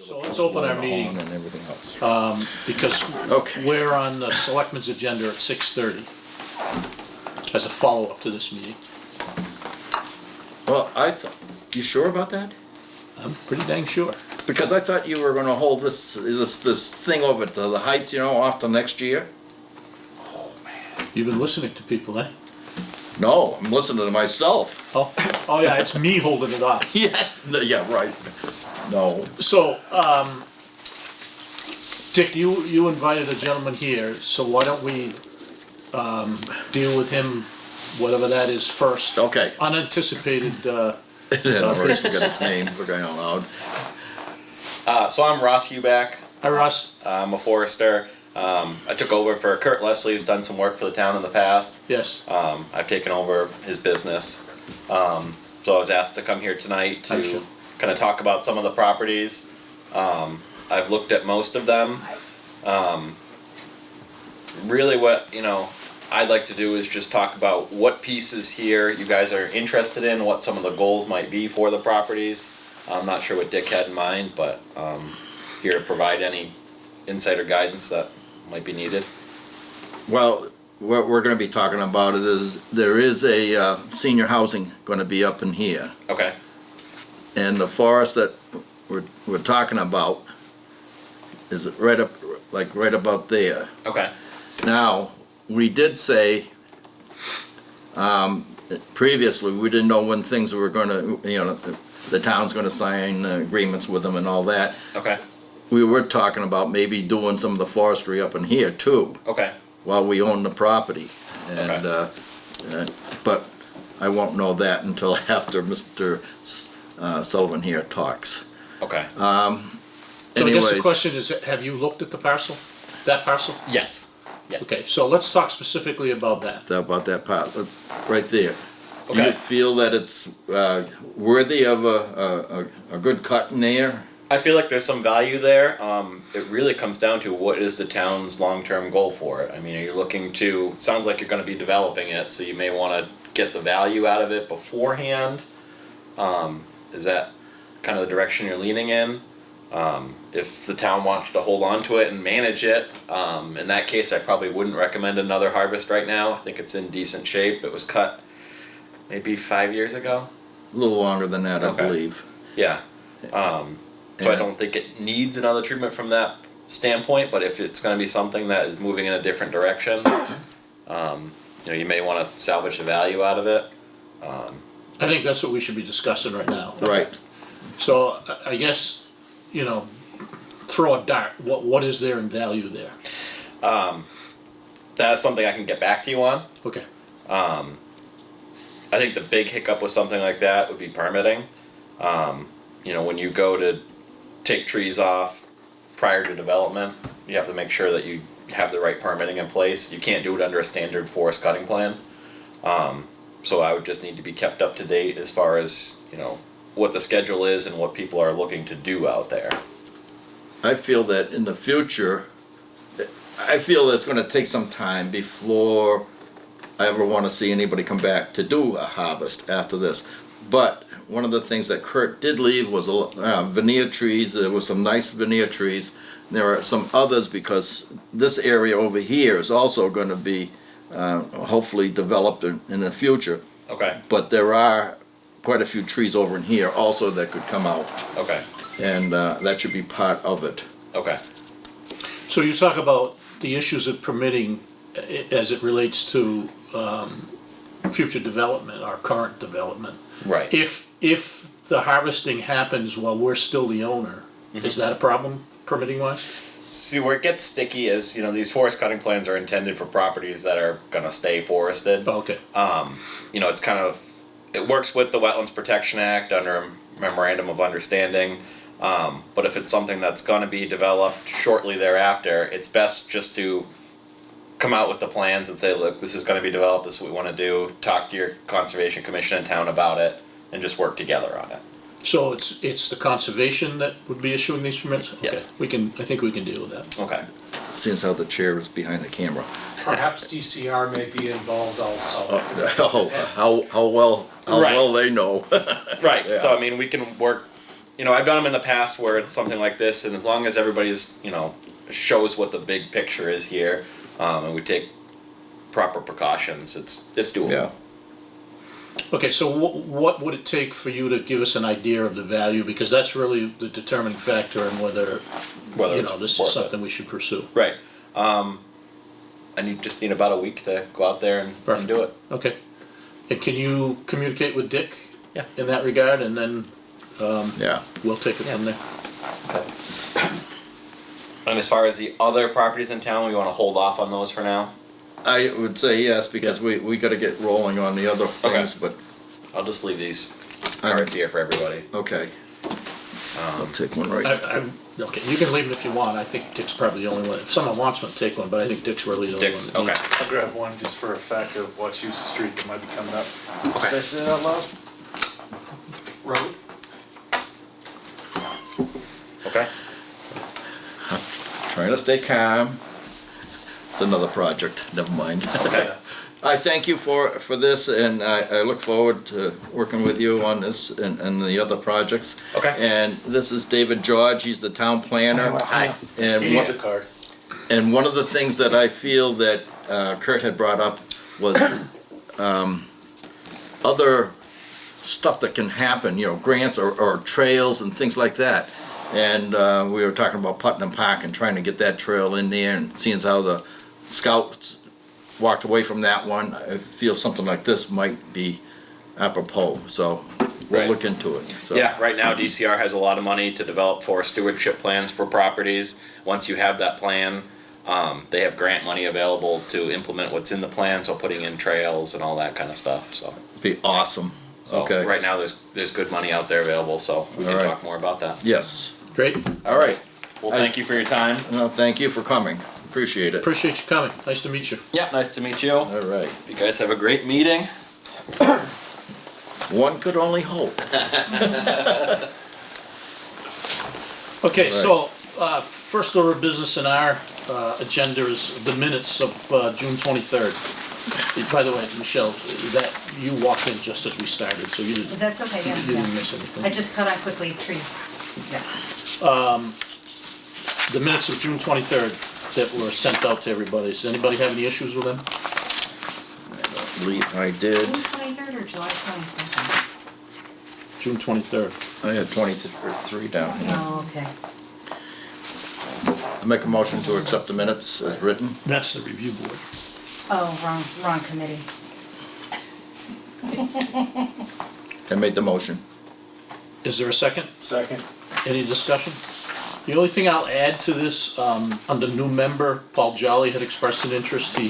So let's open our meeting, and everything else. because Okay. we're on the selectmen's agenda at 6:30 as a follow-up to this meeting. Well, you sure about that? I'm pretty dang sure. Because I thought you were gonna hold this thing over to the Heights, off to next year. You've been listening to people, eh? No, I'm listening to myself. Oh yeah, it's me holding it off. Yeah, right. No. So, Dick, you invited a gentleman here, so why don't we deal with him, whatever that is, first? Okay. Unanticipated, I already forgot his name, for crying out loud. So I'm Ross Huback. hi Russ. I'm a forester. I took over for Kurt Leslie, who's done some work for the town in the past. Yes. I've taken over his business. So I was asked to come here tonight to Gotcha. kind of talk about some of the properties. I've looked at most of them. Really what, I'd like to do is just talk about what pieces here you guys are interested in, what some of the goals might be for the properties. I'm not sure what Dick had in mind, but here to provide any insider guidance that might be needed. Well, what we're gonna be talking about is, there is a senior housing gonna be up in here. Okay. And the forest that we're talking about is right up, like right about there. Okay. Now, we did say, previously, we didn't know when things were gonna, the town's gonna sign agreements with them and all that. Okay. We were talking about maybe doing some of the forestry up in here too, Okay. while we own the property. And, but I won't know that until after Mr. Sullivan here talks. Okay. So I guess the Anyways, question is, have you looked at the parcel? That parcel? Yes. Yeah. Okay, so let's talk specifically about that. about that part, right there. Do Okay. you feel that it's worthy of a good cut in there? I feel like there's some value there. It really comes down to what is the town's long-term goal for it. I mean, are you looking to, sounds like you're gonna be developing it, so you may wanna get the value out of it beforehand. Is that kind of the direction you're leaning in? If the town wants to hold on to it and manage it, in that case, I probably wouldn't recommend another harvest right now. I think it's in decent shape. It was cut maybe 5 years ago. A little longer than that, I Okay. believe. Yeah. So I don't think it needs another treatment from that standpoint, but if it's gonna be something that is moving in a different direction, you may wanna salvage the value out of it. I think that's what we should be discussing right now. Right. So I guess, throw a dart, what is there in value there? That's something I can get back to you on. Okay, I think the big hiccup with something like that would be permitting. When you go to take trees off prior to development, you have to make sure that you have the right permitting in place. You can't do it under a standard forest cutting plan. So I would just need to be kept up to date as far as, what the schedule is and what people are looking to do out there. I feel that in the future, I feel it's gonna take some time before I ever wanna see anybody come back to do a harvest after this. But one of the things that Kurt did leave was veneer trees. There was some nice veneer trees. There are some others, because this area over here is also gonna be hopefully developed in the future. Okay. But there are quite a few trees over in here also that could come out, Okay. and that should be part of it. Okay. so you talk about the issues of permitting as it relates to future development, our current development. Right. If the harvesting happens while we're still the owner, is that a problem, permitting wise? See, where it gets sticky is, these forest cutting plans are intended for properties that are gonna stay forested. Oh, okay, It's kind of, it works with the Wetlands Protection Act under a memorandum of understanding. But if it's something that's gonna be developed shortly thereafter, it's best just to come out with the plans and say, look, this is gonna be developed, this is what we wanna do, talk to your conservation commission in town about it, and just work together on it. so it's the conservation that would be issuing these permits? Yes. Okay, I think we can deal with that. Okay. Seeing as how the chair is behind the camera. Perhaps DCR may be involved also. How well Right. they know. Right, so Yeah. I mean, we can work you know, I've done them in the past where it's something like this, and as long as everybody's, you know, shows what the big picture is here, and we take proper precautions, it's doable. Yeah. Okay, so what would it take for you to give us an idea of the value? Because that's really the determining factor in whether, Whether you it's know, this worth is it. something we should pursue. Right. I just need about a week to go out there and Perfect. do it. Okay. And can you communicate with Dick? Yeah. In that regard, and then Yeah. we'll take it from there. And as far as the other properties in town, we want to hold off on those for now. I would say yes, because we gotta get rolling on the other things, but, I'll just leave these cards here for everybody. okay. I'll take one right. Okay, you can leave it if you want. I think Dick's probably the only one. If someone wants one, take one, but I think Dick's really the only one. Dick's, that needs okay. it. I'll grab one just for effect of what's used the street that might be coming up. Okay. Did I say that out loud? Road? Okay. Trying to stay calm. It's another project, never mind. Okay. I thank you for this, and I look forward to working with you on this and the other projects. Okay. And this is David George, he's the town planner. Hi. And He needs a card. And one of the things that I feel that Kurt had brought up was other stuff that can happen, you know, grants or trails and things like that. And we were talking about Putnam Park and trying to get that trail in there, and seeing as how the scouts walked away from that one, I feel something like this might be apropos, so we'll Right. look into it. So. Yeah, right now DCR has a lot of money to develop forest stewardship plans for properties. Once you have that plan, they have grant money available to implement what's in the plan, so putting in trails and all that kind of stuff, so. Be awesome. So Okay. right now, there's good money out there available, so we can All right. talk more about that. Yes. Great. All right. Well, thank you for your time. Well, thank you for coming. Appreciate it. Appreciate you coming. Nice to meet you. Yeah, nice to meet you. All right. You guys have a great meeting. One could only hope. Okay, so, first order of business in our agenda is the minutes of June 23rd. By the way, Michelle, that, you walked in just as we started, so you didn't, That's okay, yeah, you didn't yeah. miss anything. I just cut out quickly trees. Yeah. The minutes of June 23rd that were sent out to everybody. Does anybody have any issues with them? I believe I did. June 23rd or July 22nd? June 23rd. I had 23 down here. Oh, okay. I make a motion to accept the minutes as written. That's the review board. Oh, wrong committee. I made the motion. Is there a second? Second. Any discussion? The only thing I'll add to this, under new member, Paul Jolly had expressed an interest. He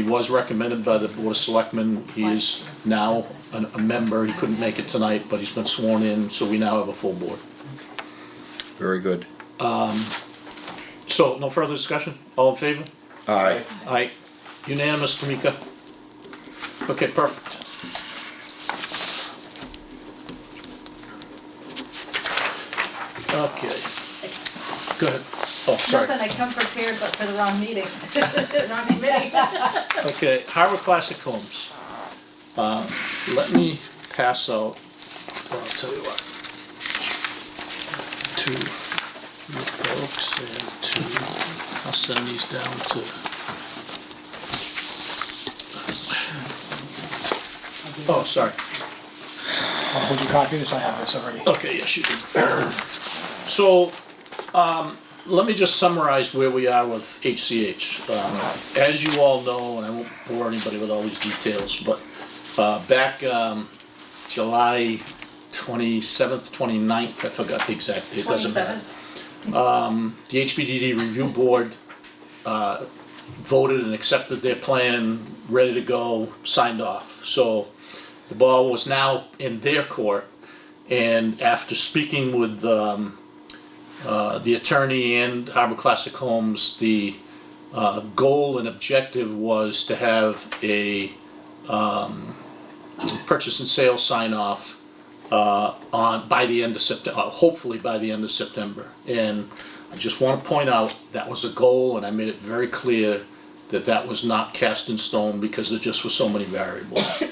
was recommended by the Board of Selectmen. He is now a member. He couldn't make it tonight, but he's been sworn in, so we now have a full board. Very good. So, no further discussion? All in favor? Aye. Aye. Unanimous, Tamika? Okay, perfect. Okay. Go ahead. Oh, sorry. Nothing, I come prepared, but for the wrong meeting. Wrong committee. Okay, Harbor Classic Homes. Let me pass out, well, I'll tell you what. To you folks and I'll send these down to, oh, sorry. I'll hold you copy of this, I have this already. Okay, yes, you do. So, let me just summarize where we are with HCH. As you all know, and I won't bore anybody with all these details, but back July 27th, 29th, I forgot the exact date, it doesn't matter. 27th? The HBDD Review Board voted and accepted their plan, ready to go, signed off. So the ball was now in their court, and after speaking with the attorney and Harbor Classic Homes, the goal and objective was to have a purchase and sale sign off by the end of September, hopefully by the end of September. And I just want to point out that was a goal, and I made it very clear that that was not cast in stone because there just were so many variables.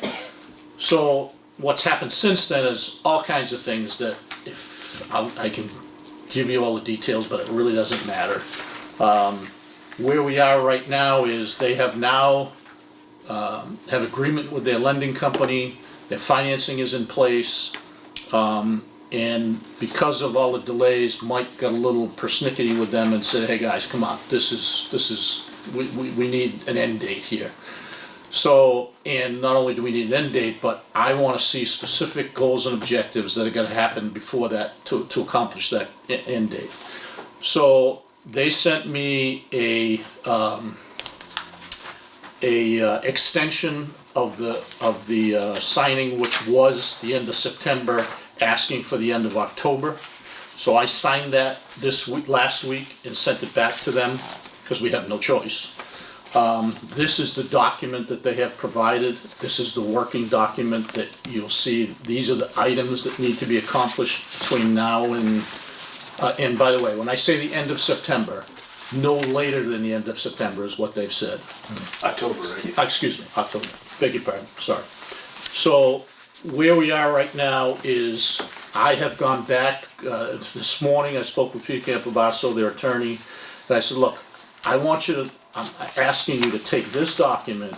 So what's happened since then is all kinds of things that if I can give you all the details, but it really doesn't matter. Where we are right now is they have now have agreement with their lending company, their financing is in place, and because of all the delays, Mike got a little persnickety with them and said, hey guys, come on, we need an end date here. So, and not only do we need an end date, but I want to see specific goals and objectives that are going to happen before that to accomplish that end date. So they sent me a extension of the signing, which was the end of September, asking for the end of October. So I signed that last week and sent it back to them because we have no choice. This is the document that they have provided. This is the working document that you'll see. These are the items that need to be accomplished between now and by the way, when I say the end of September, no later than the end of September is what they've said. October, right? Excuse me, October, beg your pardon, sorry. So where we are right now is I have gone back, this morning I spoke with Peter Campobasso, their attorney, and I said, look, I'm asking you to take this document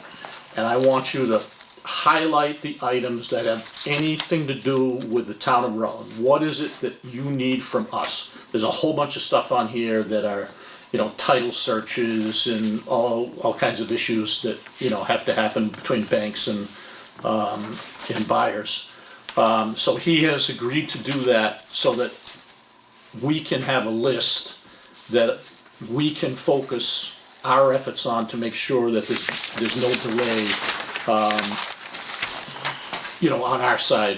and I want you to highlight the items that have anything to do with the town of Rutland. What is it that you need from us? There's a whole bunch of stuff on here that are, title searches and all kinds of issues that, have to happen between banks and buyers. So he has agreed to do that so that we can have a list that we can focus our efforts on to make sure that there's no delay, on our side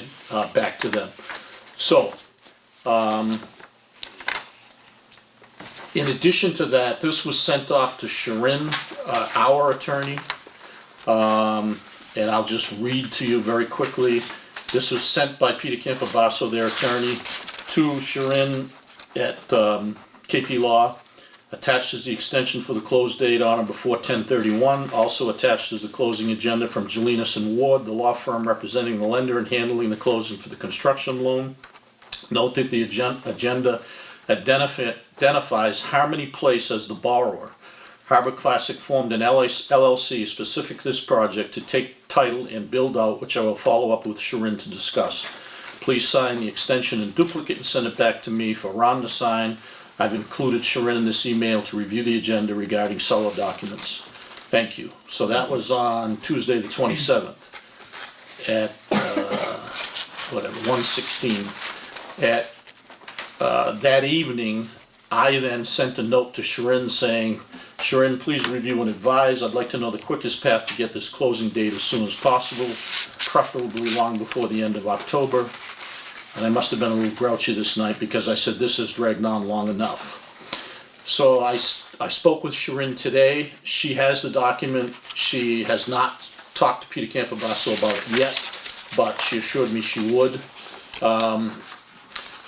back to them. So, in addition to that, this was sent off to Sharon, our attorney, and I'll just read to you very quickly. This was sent by Peter Campobasso, their attorney, to Sharon at KP Law. Attached is the extension for the close date on or before 10/31. Also attached is the closing agenda from Jelinas and Ward, the law firm representing the lender and handling the closing for the construction loan. Note that the agenda identifies Harmony Place as the borrower. Harbor Classic formed an LLC specific to this project to take title and build out, which I will follow up with Sharon to discuss. Please sign the extension in duplicate and send it back to me for Ron to sign. I've included Sharon in this email to review the agenda regarding seller documents. Thank you. So that was on Tuesday the 27th at 1:16. At that evening, I then sent a note to Sharon saying, Sharon, please review and advise. I'd like to know the quickest path to get this closing date as soon as possible, preferably long before the end of October. And I must have been a little grouchy this night because I said this has dragged on long enough. So I spoke with Sharon today. She has the document. She has not talked to Peter Campobasso about it yet, but she assured me she would.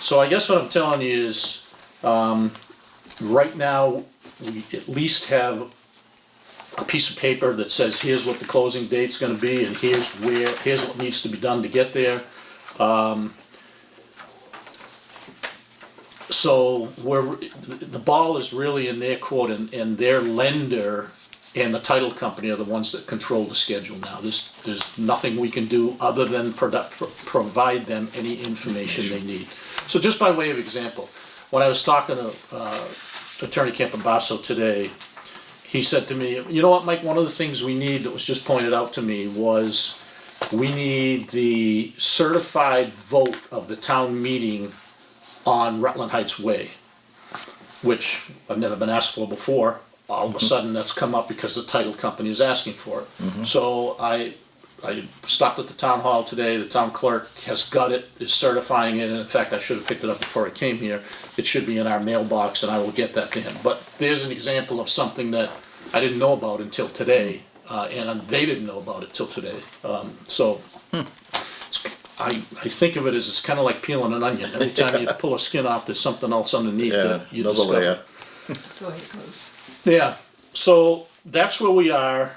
So I guess what I'm telling you is, right now, we at least have a piece of paper that says here's what the closing date's gonna be and here's what needs to be done to get there. So the ball is really in their court, and their lender and the title company are the ones that control the schedule now. There's nothing we can do other than provide them any information they need. So just by way of example, when I was talking to Attorney Campobasso today, he said to me, you know what, Mike, one of the things we need that was just pointed out to me was we need the certified vote of the town meeting on Rutland Heights Way, which I've never been asked for before. All of a sudden that's come up because the title company is asking for it. So I stopped at the town hall today. The town clerk has got it, is certifying it, and in fact I should have picked it up before I came here. It should be in our mailbox and I will get that to him. But there's an example of something that I didn't know about until today, and they didn't know about it till today. I think of it as it's kind of like peeling an onion. Every time you pull a skin off, there's something else underneath that you another discover. layer. That's the way it goes. Yeah, so that's where we are.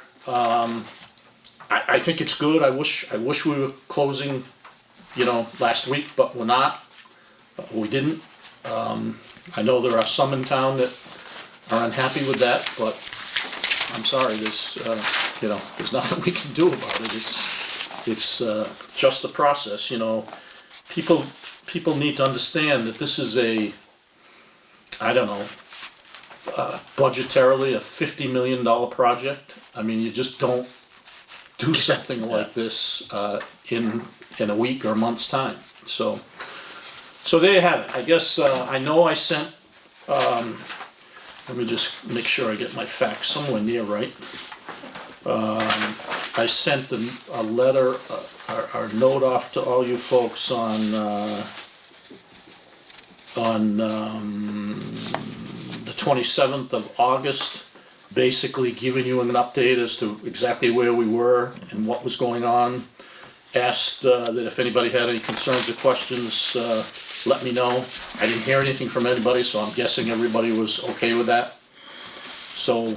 I think it's good. I wish we were closing, last week, but we're not. We didn't. I know there are some in town that are unhappy with that, but I'm sorry, there's nothing we can do about it. It's just the process, People need to understand that this is budgetarily a $50 million project. I mean, you just don't do something like this in a week or a month's time. So there you have it. I guess I know I sent. Let me just make sure I get my facts somewhere near right. I sent a letter, or note off to all you folks on the 27th of August, basically giving you an update as to exactly where we were and what was going on. Asked that if anybody had any concerns or questions, let me know. I didn't hear anything from anybody, so I'm guessing everybody was okay with that. So,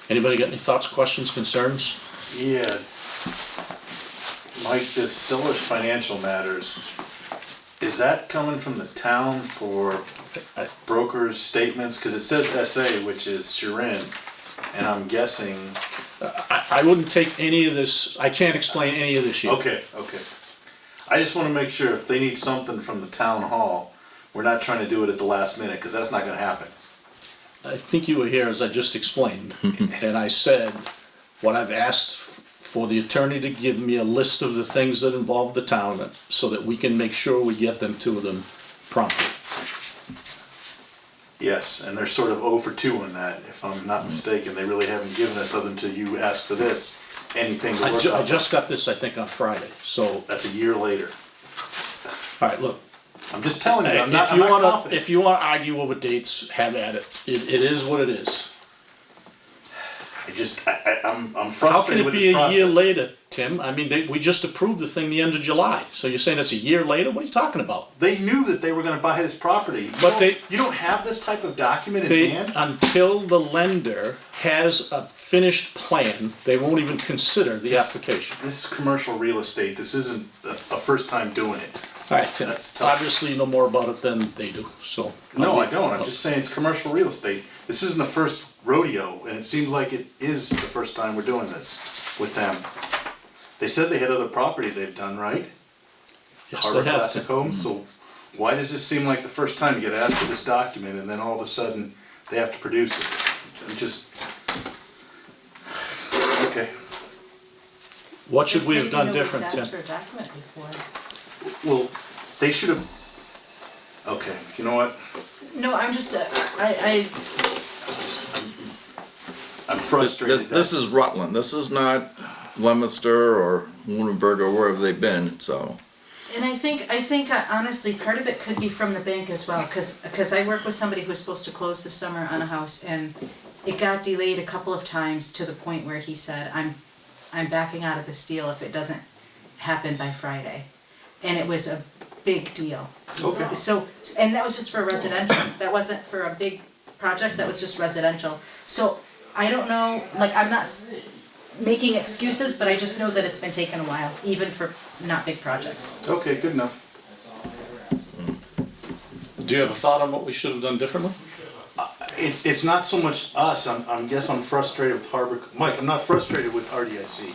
anybody got any thoughts, questions, concerns? Yeah. Mike, this Sellers Financial Matters, is that coming from the town for brokers' statements? Because it says SA, which is Sharon, and I'm guessing... I wouldn't take any of this, I can't explain any of this yet. Okay. I just want to make sure if they need something from the town hall, we're not trying to do it at the last minute, because that's not going to happen. I think you were here as I just explained, and I said what I've asked for the attorney to give me a list of the things that involve the town so that we can make sure we get them to them promptly. Yes, and they're sort of 0 for 2 on that, if I'm not mistaken. They really haven't given us, other than you asked for this, anything to work off of. I just got this, I think, on Friday, so, That's a year later. all right, look. I'm just telling you, I'm not confident. If you wanna argue over dates, have at it. It is what it is. I'm How can frustrated it with be this a year process. later, Tim? I mean, we just approved the thing the end of July, so you're saying it's a year later? What are you talking about? They knew that they were gonna buy this property. But You don't have this type of document in hand? Until the lender has a finished plan, they won't even consider the application. This is commercial real estate. This isn't a first time doing it. All right, Tim, That's tough. obviously you know more about it than they do, so. No, I don't. I'm just saying it's commercial real estate. This isn't the first rodeo, and it seems like it is the first time we're doing this with them. They said they had other property they've done, right? Yes, Harbor they have, Classic Tim. Homes, so why does this seem like the first time you get asked for this document and then all of a sudden they have to produce it? I'm just... Okay. What should we have done Maybe different, nobody's Tim? asked for a document before. Well, they should have... Okay, you know what? No, I'm just, I'm frustrated. This is Rutland, this is not Leominster or Lunenburg or wherever they've been, so. and I think honestly, part of it could be from the bank as well, cause I work with somebody who was supposed to close this summer on a house, and it got delayed a couple of times to the point where he said, I'm backing out of this deal if it doesn't happen by Friday. And it was a big deal. Okay. So, and that was just for residential, that wasn't for a big project, that was just residential. So, I don't know, like, I'm not making excuses, but I just know that it's been taking a while, even for not big projects. Okay, good enough. Do you have a thought on what we should have done differently? It's not so much us, I'm frustrated with Harbor, Mike, I'm not frustrated with RDIC.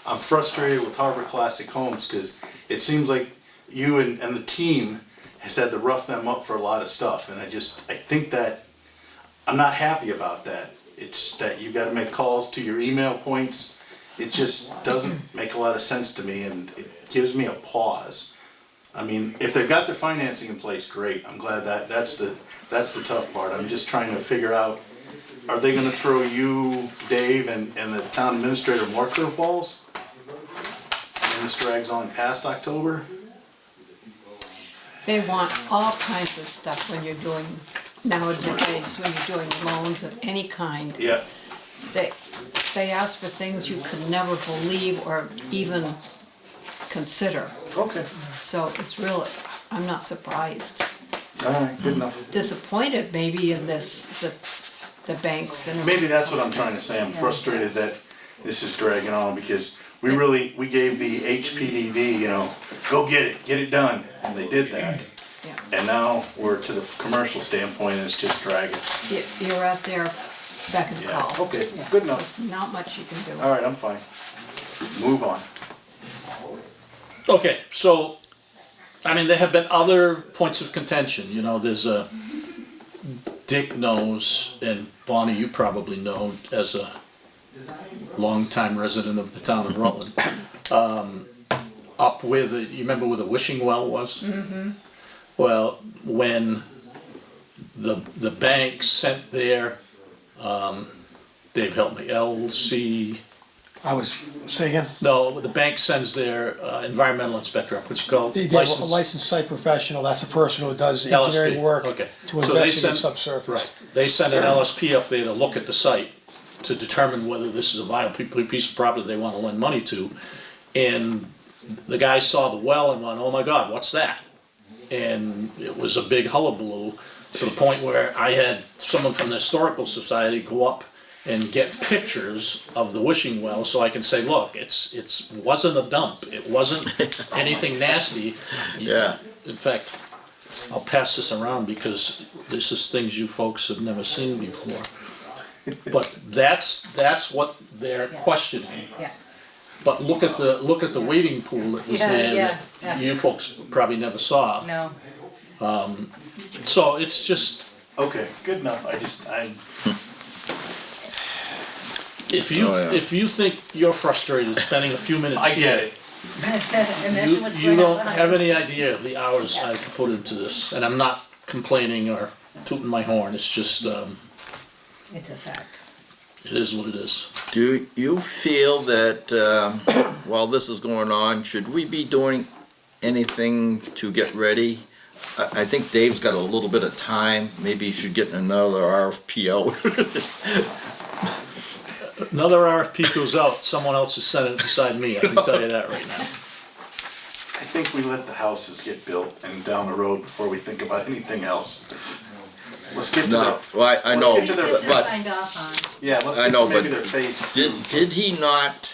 I'm frustrated with Harbor Classic Homes, because it seems like you and the team has had to rough them up for a lot of stuff, and I think that, I'm not happy about that. It's that you gotta make calls to your email points, it just doesn't make a lot of sense to me, and it gives me a pause. I mean, if they've got their financing in place, great, I'm glad that's the tough part. I'm just trying to figure out, are they gonna throw you, Dave, and the town administrator more curveballs? And this drags on past October? They want all kinds of stuff when you're doing, nowadays, when you're doing loans of any kind. Yeah, They ask for things you could never believe or even consider. okay, So it's really, I'm not surprised. alright, good enough. Disappointed maybe in this, the banks and. Maybe that's what I'm trying to say, I'm frustrated that this is dragging on, because we gave the HPDD, go get it done, and they did that. Yeah. And now we're to the commercial standpoint, and it's just dragging. You're at their beck and Yeah, call. okay, good enough. Not much you can do. All right, I'm fine. Move on. Okay, so, I mean, there have been other points of contention, there's a, Dick knows, and Bonnie, you probably know, as a longtime resident of the town of Rutland, up where you remember where the wishing well was? Mm-hmm. Well, when the bank sent their, Dave help me, LC, say again? no, the bank sends their environmental inspector up, what's it called? They have a licensed site professional, that's the person who does engineering LSP, work okay. to So they investigate send- subsurface. Right, they send an LSP up there to look at the site, to determine whether this is a viable piece of property they wanna lend money to. And the guy saw the well and went, oh my God, what's that? And it was a big hullabaloo, to the point where I had someone from the Historical Society go up and get pictures of the wishing well, so I can say, look, it's wasn't a dump, it wasn't anything nasty. Yeah. In fact, I'll pass this around because this is things you folks have never seen before. But that's what they're questioning. Yeah. But look at the wading pool that was Yeah, there yeah, that yeah. you folks probably never saw. No, So it's just, Okay, good enough. if you Oh, yeah. if you think you're frustrated spending a few minutes I here, get it. imagine what's you going on don't behind have us. any idea of the hours I've put into this, and I'm not complaining or tooting my horn. It's just It's a fact. it is what it is. Do you feel that while this is going on, should we be doing anything to get ready? I think Dave's got a little bit of time. Maybe he should get another RFP out. Another RFP goes out, someone else is sending it beside me. I can tell you that right now. I think we let the houses get built and down the road before we think about anything else. Let's get to No, the, well, I know, Let's Let's get get to this but signed off yeah, let's I get know, to maybe but their phase. did he not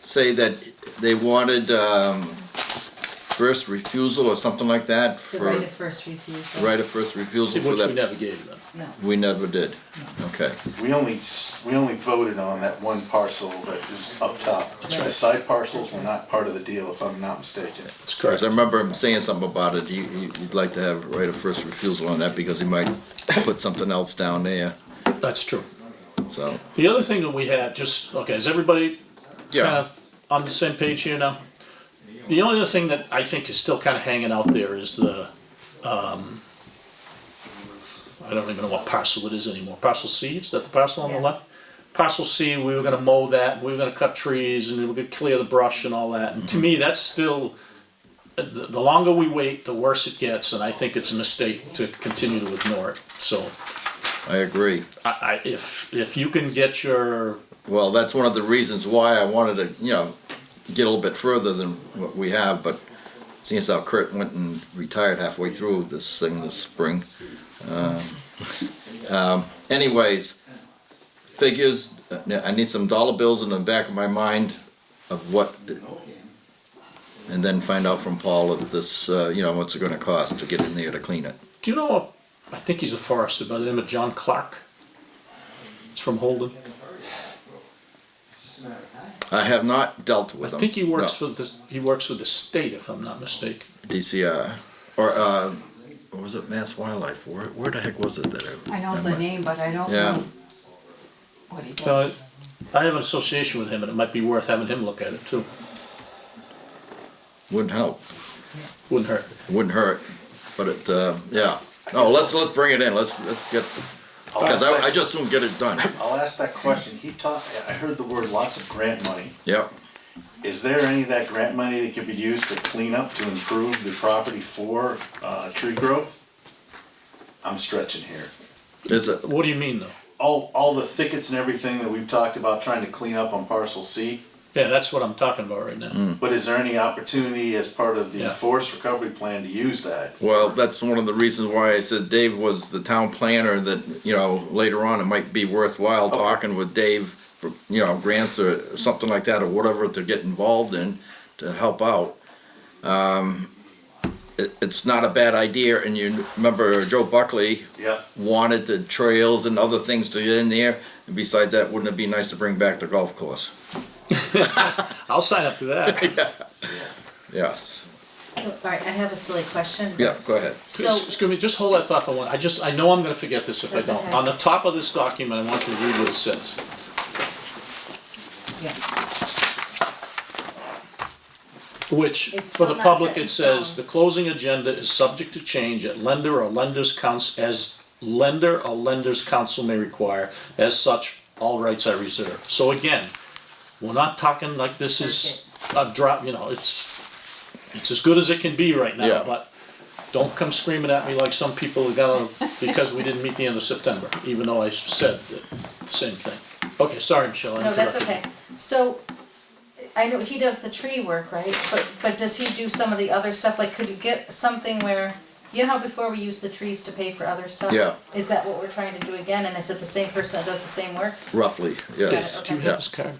say that they wanted first refusal or something like that on. The for right of first refusal. right of first refusal for Which we that? never gave them. No. We never did. Okay. We only voted on that one parcel that is up top. The right. side parcels were not part of the deal, if I'm not mistaken. That's Because correct. I remember him saying something about it. He'd like to have right of first refusal on that because he might put something else down there. That's true. So The other thing that we had, is everybody kind yeah, of on the same page here now? The only other thing that I think is still kind of hanging out there is the, I don't even know what parcel it is anymore. Parcel C, is that the parcel on the Yeah. left? Parcel C, we were gonna mow that, we were gonna cut trees, and we were gonna clear the brush and all that. And to me, that's still, the longer we wait, the worse it gets, and I think it's a mistake to continue to ignore it. So, I agree. if you can get your, Well, that's one of the reasons why I wanted to, get a little bit further than what we have, but seeing as how Kurt went and retired halfway through this thing this spring. Anyways, figures, I need some dollar bills in the back of my mind of what, and then find out from Paul if this, what's it gonna cost to get in there to clean it. do you know, I think he's a forester by the name of John Clark. He's from Holden. I have not dealt with I him. think he works No, for he works for the state, if I'm not mistaken. DCR, or, what was it, Mass Wildlife, where the heck was it that I know the name, but I don't Yeah. know what he So does. I have an association with him, and it might be worth having him look at it too. Wouldn't help. Wouldn't hurt. Wouldn't hurt, but it, yeah. No, let's bring it in, let's get, because I just soon get it done. I'll ask that question. I heard the word lots of grant money. Yep. Is there any of that grant money that could be used for cleanup to improve the property for tree growth? I'm stretching here. Is it, What do you mean, though? All the thickets and everything that we've talked about trying to clean up on parcel C, Yeah, that's what I'm talking about right now. but is there any opportunity as part of the Yeah. forest recovery plan to use that? well, that's one of the reasons why I said Dave was the town planner, that, later on it might be worthwhile talking with Dave you know, grants or something like that, or whatever to get involved in to help out. It's not a bad idea, and you remember Joe Buckley Yeah. wanted the trails and other things to get in there, and besides that, wouldn't it be nice to bring back the golf course? I'll sign up to that. Yes. So, all right, I have a silly question. Yeah, go ahead. So, Excuse me, just hold that thought for one, I know I'm gonna forget this if I That's don't. okay. On the top of this document, I want you to read what it says. yeah, Which, It's for still the not public, set in it says, stone. the closing agenda is subject to change at lender or lender's council may require. As such, all rights are reserved. So again, we're not talking like this is a drop, you know, it's as good as it can be right now, Yeah. but don't come screaming at me like some people are gonna, because we didn't meet the end of September, even though I said the same thing. Okay, sorry, Michelle, I no, that's interrupted you. okay. So, I know he does the tree work, right? But does he do some of the other stuff? Like, could you get something where, you know how before we used the trees to pay for other stuff? Yeah. Is that what we're trying to do again? And is it the same person that does the same work? Roughly, yes. Do you Okay. have his card?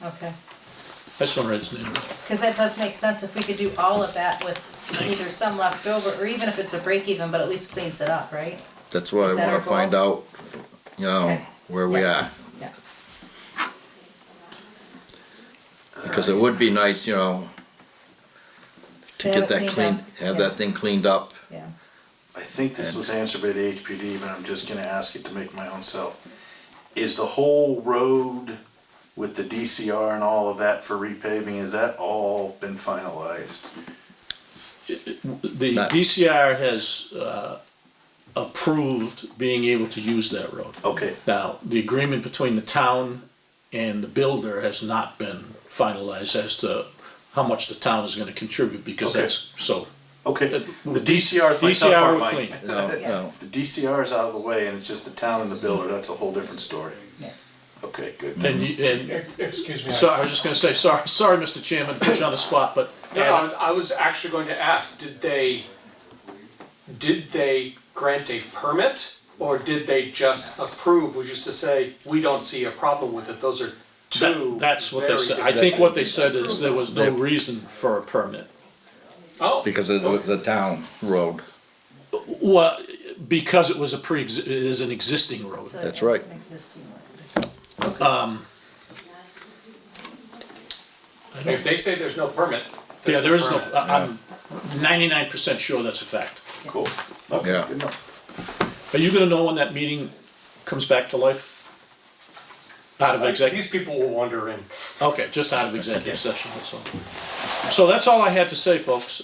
Okay. I just wanna write his name. Cause that does make sense if we could do all of that with either some left over, or even if it's a break even, but at least cleans it up, right? That's why I Is that wanna our find goal? out, you know, Okay. where we Yeah. are. Yeah. Because it would be nice, you know, to To get have that it cleaned, cleaned up, have yeah. that thing cleaned up. Yeah. I think this was answered by the HPD, but I'm just gonna ask it to make my own self. Is the whole road with the DCR and all of that for repaving, is that all been finalized? The Not- DCR has approved being able to use that road. Okay, Now, the agreement between the town and the builder has not been finalized as to how much the town is gonna contribute, because Okay. that's, so. okay. The DCR is my tough DCR part, will Mike. clean. No, Yeah. no. If the DCR is out of the way and it's just the town and the builder, that's a whole different story. Yeah. Okay, good. And Excuse me. so I was just gonna say, sorry, Mr. Chairman, put you on the spot, but No, I was actually going to ask, did they grant a permit? Or did they just approve, which is to say, we don't see a problem with it? Those are two that's what they very said. I different think what they things. said is there was no reason for a permit. Oh. Because it was a town road. Well, because it was it is an existing road. So That's it's right. an existing one. If they say there's no permit. Yeah, there is no, permit. I'm 99% sure that's a fact. Cool. Okay, Yeah. good enough. Are you gonna know when that meeting comes back to life? Out of executive? These people will wander in. Okay, just out of executive session, that's all. So that's all I had to say, folks.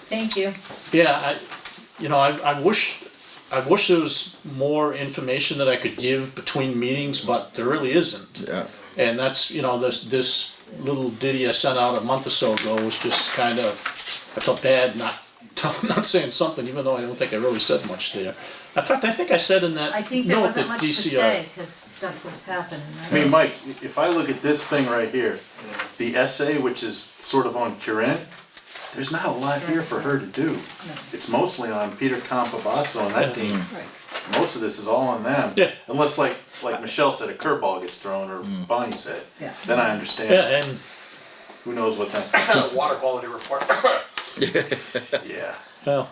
Thank you. Yeah, I wish there was more information that I could give between meetings, but there really isn't. Yeah. And that's, this little ditty I sent out a month or so ago was just kind of, I felt bad not saying something, even though I don't think I really said much there. In fact, I think I said in that I think there note wasn't that much to DCR. say, cause stuff was happening, I mean, right? Mike, if I look at this thing right here, the essay, which is sort of on Craine, there's not a lot here for her to do. It's mostly on Peter Campabasso and that team. Most of this is all on them. Yeah. Unless like Michelle said, a curveball gets thrown, or Bonnie said, Yeah. then I understand. Yeah, and, Who knows what that's, Water quality report. yeah. well,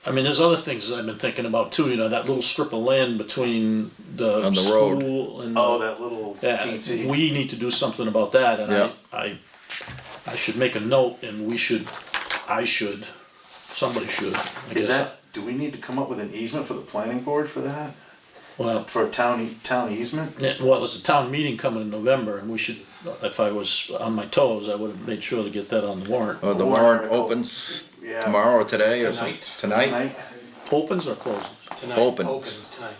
I mean, there's other things that I've been thinking about too, that little strip of land between the On the road. school and. Oh, that little Yeah, teensy. we need to do something about that, and Yeah. I should make a note, and somebody should, I Is guess. that, do we need to come up with an easement for the planning board for that? Well, For a town easement? there's a town meeting coming in November, and we should, if I was on my toes, I would have made sure to get that on the warrant. Well, the Warrant warrant opens Yeah. tomorrow or today or something? Tonight. Tonight? Opens or closes? Tonight. Opens. Opens tonight.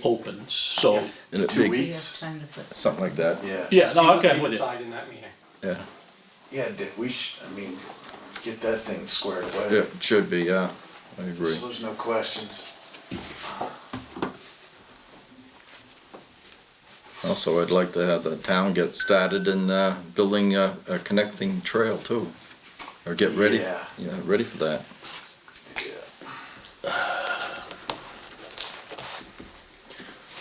Opens, so, And It's it's 2 big, We weeks. have time to put. something like that. Yeah. yeah, See no, what okay, they I'm with you. decide in that meeting. Yeah. Yeah, Dick, get that thing squared away. Yeah, it should be, yeah. I agree. So there's no questions. Also, I'd like to have the town get started in building a connecting trail too. Or get ready, Yeah. ready for that.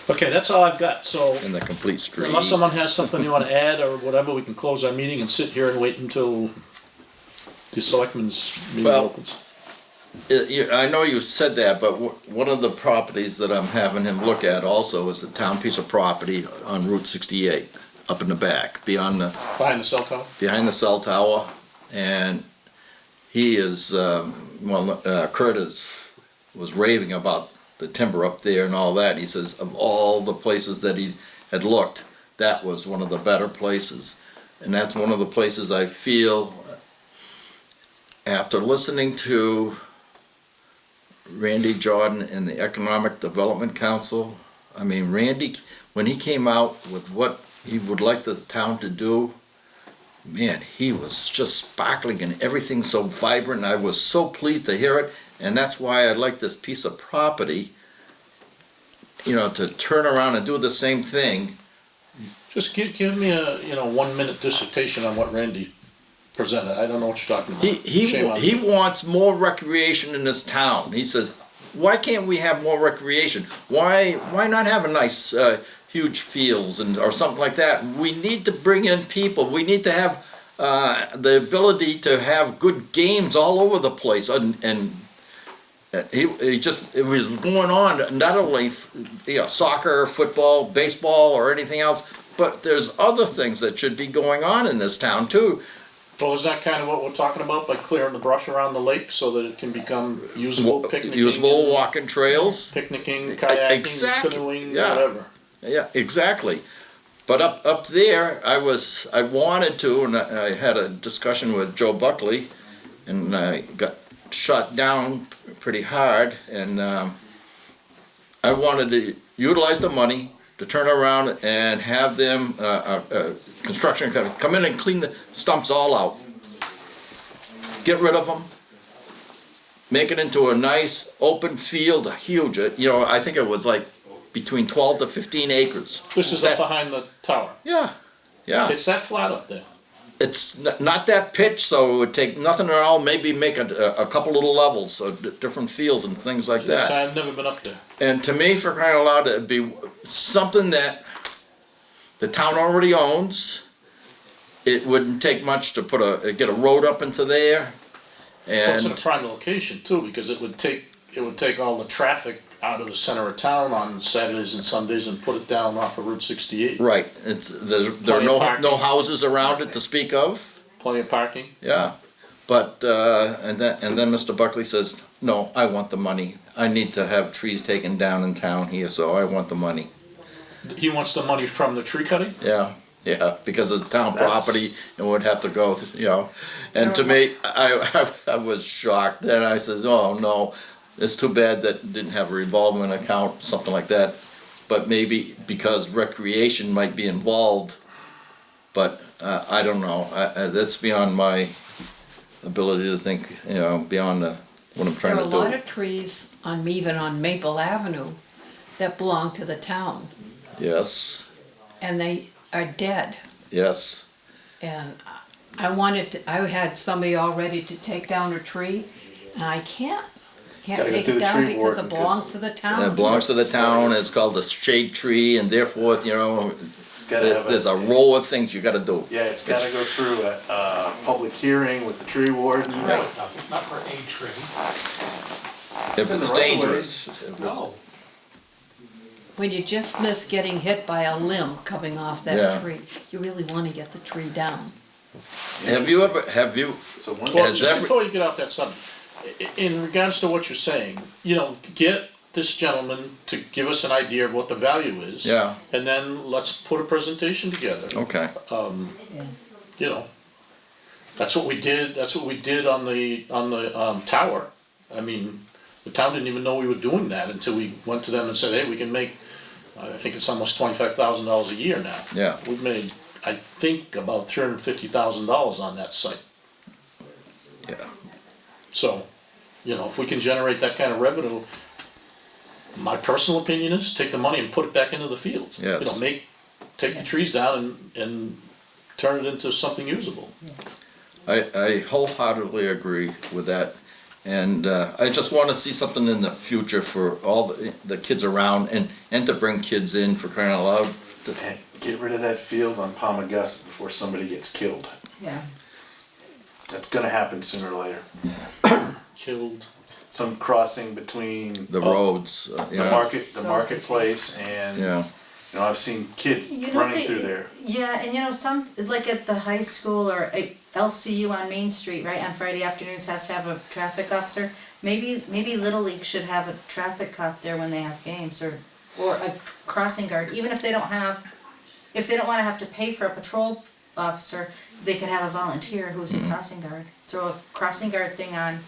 Yeah. Okay, that's all I've got, so in the complete street. unless someone has something you wanna add or whatever, we can close our meeting and sit here and wait until the selectmen's meeting Well- opens. I know you said that, but one of the properties that I'm having him look at also is a town piece of property on Route 68, up in the back, behind the cell tower. And he is, Kurt was raving about the timber up there and all that. He says of all the places that he had looked, that was one of the better places. And that's one of the places I feel, after listening to Randy Jordan and the Economic Development Council, I mean, Randy, when he came out with what he would like the town to do, man, he was just sparkling and everything so vibrant. I was so pleased to hear it, and that's why I like this piece of property, to turn around and do the same thing. Just give me a, 1 minute dissertation on what Randy presented. I don't know what you're talking about. Shame on He me. wants more recreation in this town. He says, why can't we have more recreation? Why not have a nice huge fields or something like that? We need to bring in people. We need to have the ability to have good games all over the place. And it was going on, not only soccer, football, baseball, or anything else, but there's other things that should be going on in this town too. Well, is that kind of what we're talking about by clearing the brush around the lake so that it can become usable picnicking? Usable walking trails. Picnicking, kayaking, Exactly. canoeing, Yeah. whatever. Yeah, exactly. But up there, I wanted to, and I had a discussion with Joe Buckley, and I got shot down pretty hard, and I wanted to utilize the money to turn around and have them, construction company, come in and clean the stumps all out. Get rid of them. Make it into a nice open field, huge, I think it was like between 12 to 15 acres. This is up behind the tower. Yeah, yeah. It's that flat up there. It's not that pitch, so it would take nothing at all, maybe make a couple little levels of different fields and things like Yes, that. I've never been up there. And to me, for crying out loud, it'd be something that the town already owns. It wouldn't take much to get a road up into there. Well, it's in a And, prime location too, because it would take all the traffic out of the center of town on Saturdays and Sundays and put it down off of Route 68. right, there are Plenty of no parking. houses around it to speak of. Plenty of parking. Yeah, but, and then Mr. Buckley says, no, I want the money. I need to have trees taken down in town here, so I want the money. He wants the money from the tree cutting? Yeah, because it's town That's- property and would have to go, And to me, I was shocked. Then I said, oh, no, it's too bad that it didn't have a revolving account, something like that. But maybe because recreation might be involved, but I don't know. That's beyond my ability to think, beyond what I'm There trying are to a do. lot of trees even on Maple Avenue that belong to the town, Yes, and they are dead. yes. And I had somebody all ready to take down a tree, and I can't Gotta go take through it the down tree because warden, it 'cause belongs to the town. It belongs to the town. It's called the shade tree, and therefore, It's gotta have there's a row of things you gotta do. yeah, it's gotta go through a public hearing with the tree warden. No, it doesn't, not for a tree. If in it's the right of dangerous. if it's- No. When you just miss getting hit by a limb coming off Yeah. that tree, you really want to get the tree down. Have you, So one Well, Has just every- before you get off that subject, in regards to what you're saying, get this gentleman to give us an idea of what the value is. Yeah. And then let's put a presentation together. okay, That's what we did on the tower. I mean, the town didn't even know we were doing that until we went to them and said, hey, we can make, I think it's almost $25,000 a year now. Yeah. We've made, I think, about $350,000 on that site. yeah, So, if we can generate that kind of revenue, my personal opinion is take the money and put it back into the fields. Yes. Take the trees down and turn it into something usable. I wholeheartedly agree with that. And I just want to see something in the future for all the kids around and to bring kids in for crying out loud. And get rid of that field on Palm Augusta before somebody gets killed. Yeah. That's gonna happen sooner or later. Killed. Some crossing between The roads, the marketplace and, yeah. you know, I've seen kids You know, running through there. Yeah, and you know, some, like at the high school or at LCU on Main Street, right, on Friday afternoons has to have a traffic officer. Maybe Little League should have a traffic cop there when they have games, or a crossing guard, even if they don't wanna have to pay for a patrol officer, they could have a volunteer who's a crossing guard. Throw a crossing guard thing on,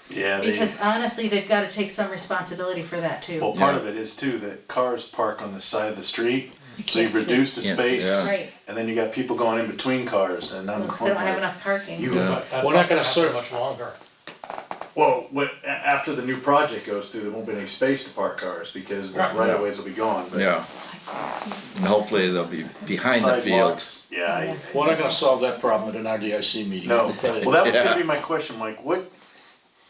Yeah, because honestly, they've gotta take some responsibility for that too. well, part of it is too, that cars park on the side of the street, so you can't see. reduce the Yeah, space. yeah. Right, And then you got people going in between cars and I'm. because they don't have enough parking. You- Yeah. But that's We're not gonna happen serve- much longer. Well, after the new project goes through, there won't be any space to park cars because the Right. right-of-ways will be gone. But Yeah. And hopefully they'll be behind the field. sidewalks, yeah. We're not gonna solve that problem at an RDIC meeting. No, I'll tell you. well, that was Yeah. gonna be my question, Mike, what,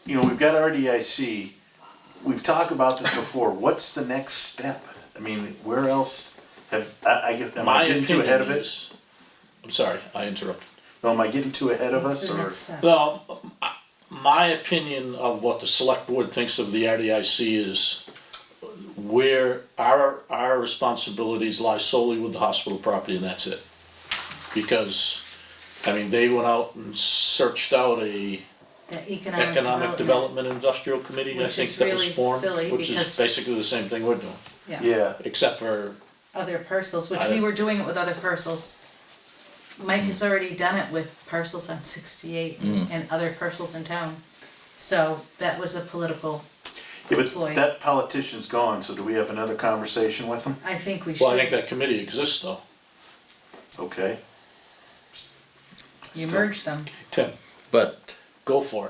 you know, we've got RDIC, we've talked about this before, what's the next step? I mean, where else am My I getting too ahead of opinion it? is, I'm sorry, I interrupted. No, am I getting too ahead of What's us, the or? next step? No, my opinion of what the select board thinks of the RDIC is where our responsibilities lie solely with the hospital property and that's it. Because, I mean, they went out and searched out a The economic development industrial committee, I Which think is that was really formed, silly which is because- basically the same thing we're doing, Yeah, except for, Other parcels, which I we don't- were doing it with other parcels. Mike has already done it with parcels on 68 and other parcels in town. So that was a political yeah, ploy. but that politician's gone, so do we have another conversation with him? I think we well, I think should, that committee exists though. Okay. you merge them. Tim, But go for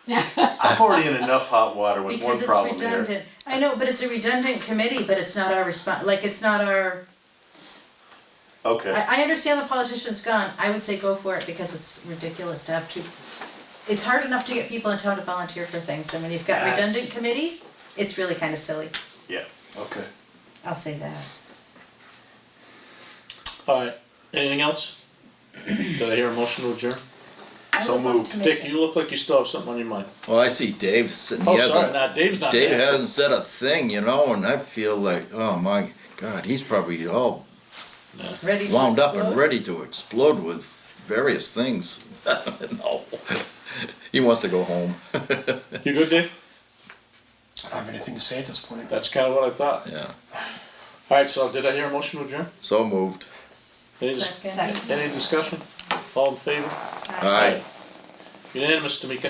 it. I'm already in enough hot water with one Because it's problem here. redundant. I know, but it's a redundant committee, but it's not our like, it's not our, Okay, I understand the politician's gone, I would say go for it because it's ridiculous to have two. It's hard enough to get people in town to volunteer for things, and when you've got Yes. redundant committees, it's really kinda silly, yeah, okay. I'll say that. Alright, anything else? Did I hear a motion to adjourn? I So would love moved. to make Dick, it. you look like you still have something on your mind. well, I see Dave sitting. Oh, He sorry, hasn't. now Dave's not Dave there. so- hasn't said a thing, you know, and I feel like, oh my God, he's probably all Ready to wound up and explode? ready to explode with various things. No, he wants to go home. You good, Dave? I don't have anything to say at this point. That's kinda what I thought. Yeah, Alright, so did I hear a motion to adjourn? so moved. Any, Second. any discussion? All in favor? Aye. Unanimous, Tamika.